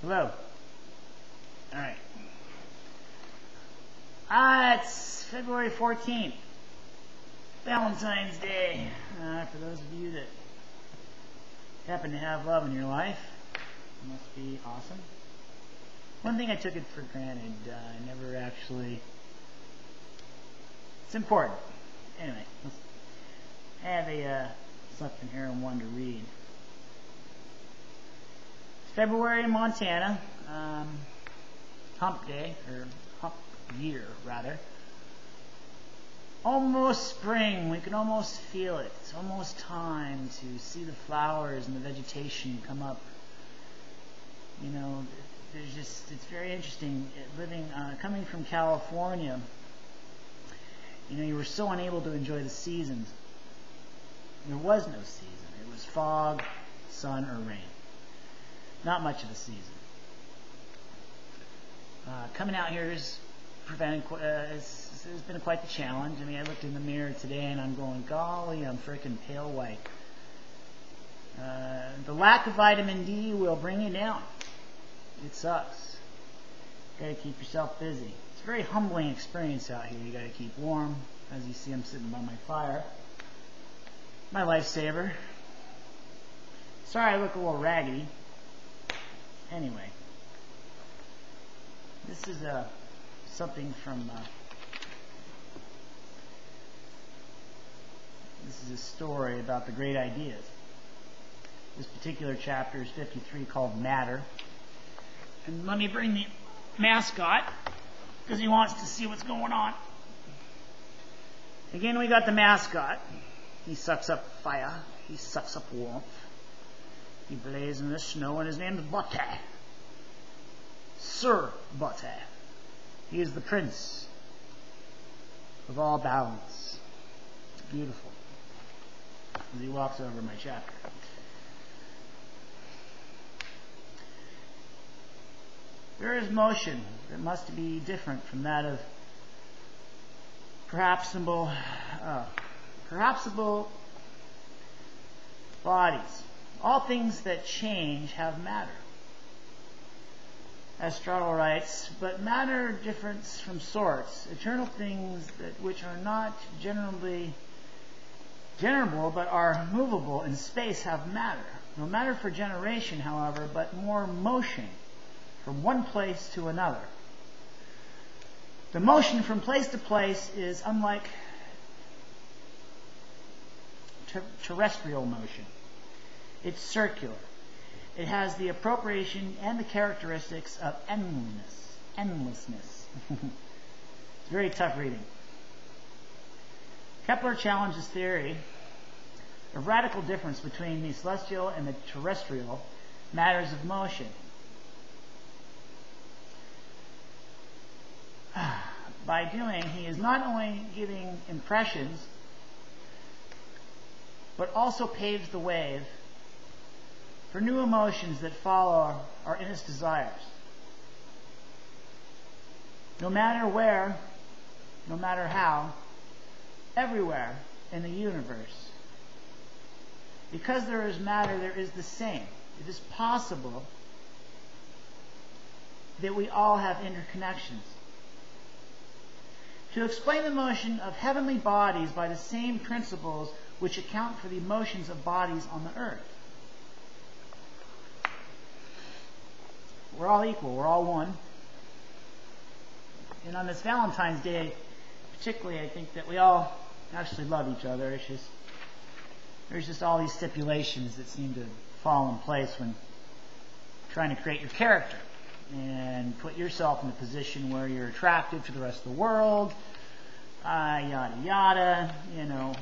Hello. Alright. It's February 14th. Valentine's Day. For those of you that happen to have love in your life, it must be awesome. One thing I took it for granted, I never actually... It's important. Anyway, I have something here I wanted to read. February in Montana, hump day, or hump year rather. Almost spring, we can almost feel it. It's almost time to see the flowers and the vegetation come up. You know, it's very interesting coming from California. You know, you were so unable to enjoy the seasons. There was no season. It was fog, sun, or rain. Not much of a season. Coming out here has been quite the challenge. I mean, I looked in the mirror today and I'm going, golly, I'm freaking pale white. The lack of vitamin D will bring you down. It sucks. You gotta keep yourself busy. It's a very humbling experience out here. You gotta keep warm. As you see, I'm sitting by my fire. My lifesaver. Sorry I look a little raggedy. Anyway, this is something from, this is a story about the great ideas. This particular chapter is 53, called Matter. And let me bring the mascot, because he wants to see what's going on. Again, we got the mascot. He sucks up fire. He sucks up warmth. He blazes in the snow, and his name is Butte. Sir Butte. He is the prince of all balance. It's beautiful. As he walks over my chapter. There is motion that must be different from that of perhapsable bodies. All things that change have matter. Aristotle writes, but matter differs from sorts. Eternal things which are not generable but are movable in space have matter. No matter for generation, however, but more motion from one place to another. The motion from place to place is unlike terrestrial motion. It's circular. It has the appropriation and the characteristics of endlessness. It's very tough reading. Kepler challenged this theory of radical difference between the celestial and the terrestrial matters of motion. By doing, he is not only giving impressions, but also paves the way for new emotions that follow our innate desires. No matter where, no matter how, everywhere in the universe. Because there is matter, there is the same. It is possible that we all have interconnections. To explain the motion of heavenly bodies by the same principles which account for the motions of bodies on the earth. We're all equal. We're all one. And on this Valentine's Day, particularly, I think that we all actually love each other. It's just, there's just all these stipulations that seem to fall in place when trying to create your character and put yourself in a position where you're attractive to the rest of the world, yada yada, you know.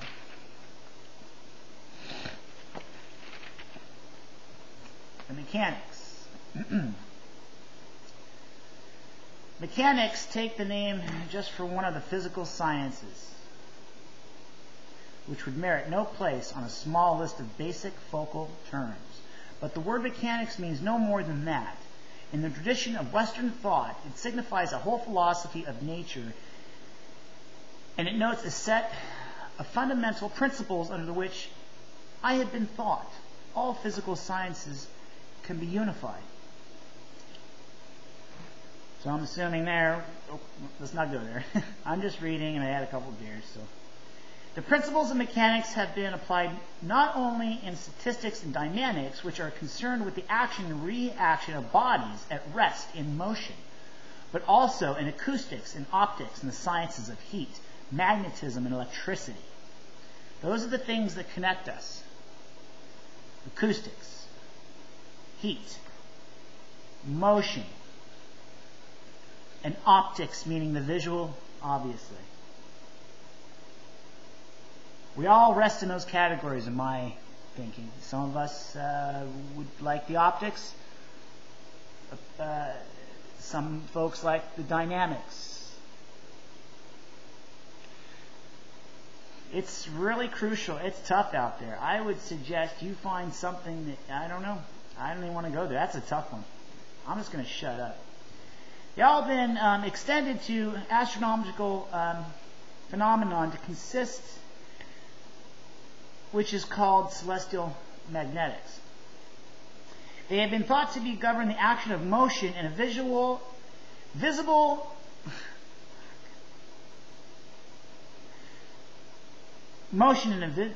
The mechanics. Mechanics take the name just for one of the physical sciences, which would merit no place on a small list of basic focal terms. But the word mechanics means no more than that. In the tradition of Western thought, it signifies a whole philosophy of nature, and it notes a set of fundamental principles under which I have been thought all physical sciences can be unified. So I'm assuming there, oh, let's not go there. I'm just reading and I had a couple of beers. So the principles of mechanics have been applied not only in statistics and dynamics, which are concerned with the action and reaction of bodies at rest in motion, but also in acoustics and optics and the sciences of heat, magnetism, and electricity. Those are the things that connect us. Acoustics, heat, motion, and optics, meaning the visual, obviously. We all rest in those categories, in my thinking. Some of us would like the optics. Some folks like the dynamics. It's really crucial. It's tough out there. I would suggest you find something that, I don't know. I don't even want to go there. That's a tough one. I'm just going to shut up. Y'all have been extended to astronomical phenomenon to consist, which is called celestial magnetics. They have been thought to be govern the action of motion in a visible motion in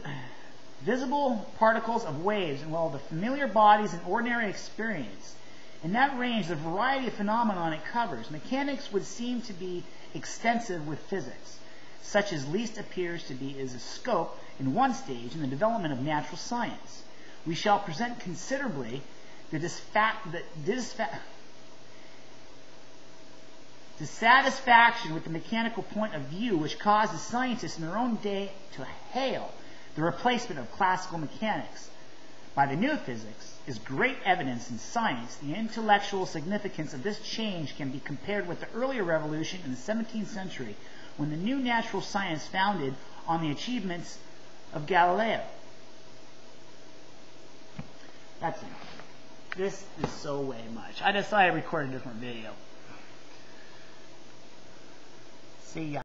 visible particles of waves, and while the familiar bodies in ordinary experience. In that range, the variety of phenomenon it covers, mechanics would seem to be extensive with physics, such as least appears to be is a scope in one stage in the development of natural science. We shall present considerably the dissatisfaction with the mechanical point of view which causes scientists in their own day to hail the replacement of classical mechanics by the new physics is great evidence in science. The intellectual significance of this change can be compared with the earlier revolution in the 17th century, when the new natural science founded on the achievements of Galileo. That's enough. This is so way much. I decided to record a different video. See ya.